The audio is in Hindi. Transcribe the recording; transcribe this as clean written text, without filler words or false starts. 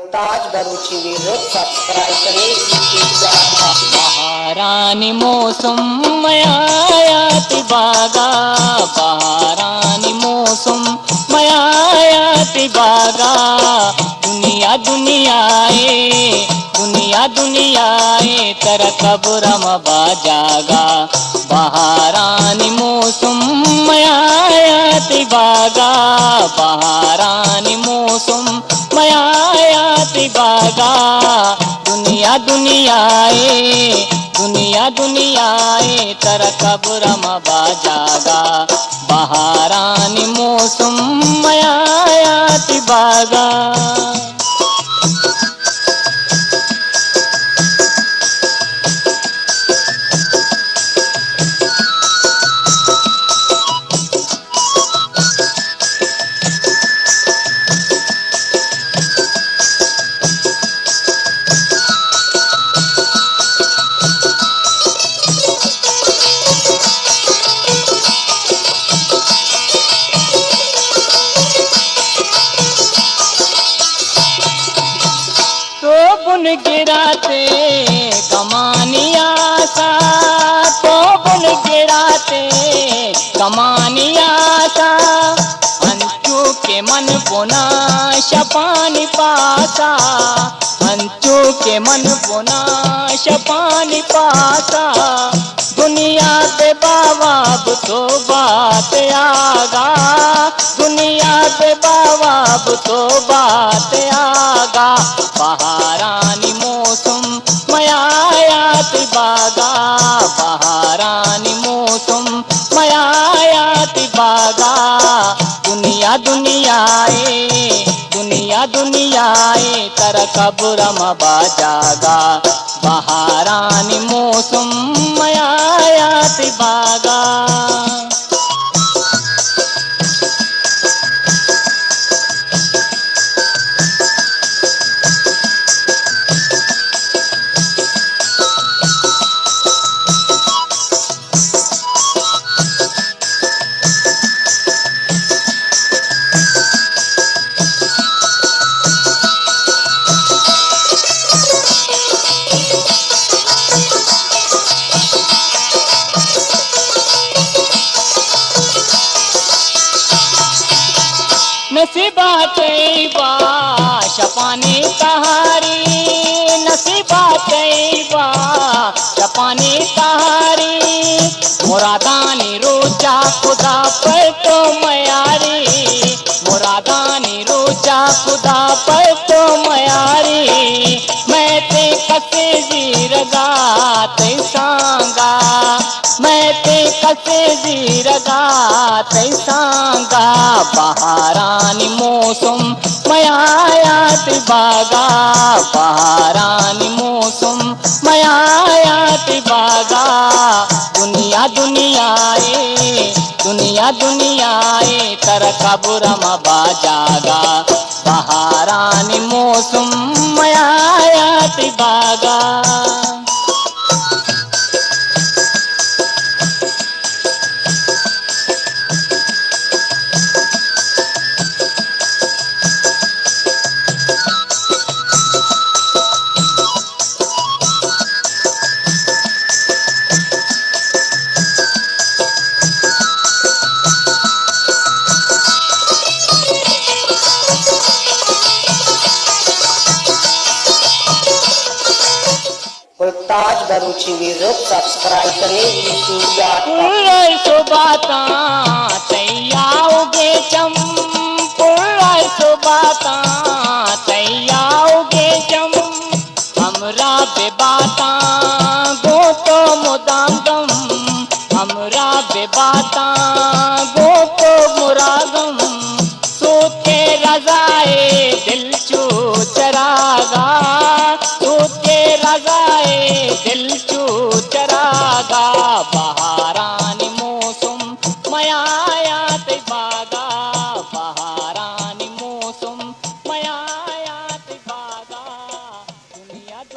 ताज बरूची वीडियो सब्सक्राइब करें। बहारानी मौसम आयाति बागा, बहारानी मौसम आयाति बागा। दुनिया दुनियाए दुनिया दुनियाए तर कब्रम बाजागा। बहारानी मौसम आयाति बागा, बहारानी मौसम आयाति बागा। दुनिया दुनियाए दुनिया दुनियाए तर कब्रम बाजागा। बहारानी मौसम आयाति बागा। बुन गिराते कमानिया सा, तो बुन गिराते कमानिया सा। अंचू के मन बुना शपानी पासा, अंचू के मन बुना शपानी पासा। दुनिया पे बाबा तो बात आगा, दुनिया पे बाबा तो बात आगा। बहारानी मौसम आयाति बागा, बहारानी मौसम आयाति बागा। दुनिया दुनियाए दुनिया दुनियाए तर कब्रम बाजागा। बहारानी मौसम आयाति बागा। नसीबा तैबा शपानी तहारी, नसीबा तैबा शपानी तहारी। मुरादानी रोजा खुदा पर तो मयारी, मुरादानी रोजा खुदा पर तो मयारी। मैं ते कसे जीरगा ते सांगा, मैं ते कसे जीरगा ते सांगा। बहारानी मौसम आयाति बागा, बहारानी मौसम आयाति बागा। दुनिया दुनियाए दुनिया दुनियाए तर कब्रम बाजागा। बहारानी मौसम आयाति बागा। ताज बरूची वीडियो सब्सक्राइब करें। पुल्लर सुबाता तैयाओगे चम, पुल्लर सुबाता तैयाओगे चम। हमरा बेबाता गो तो मुदाम गम, हमरा बेबाता गो तो मुरागम। सोते रजाए दिल चो चरा,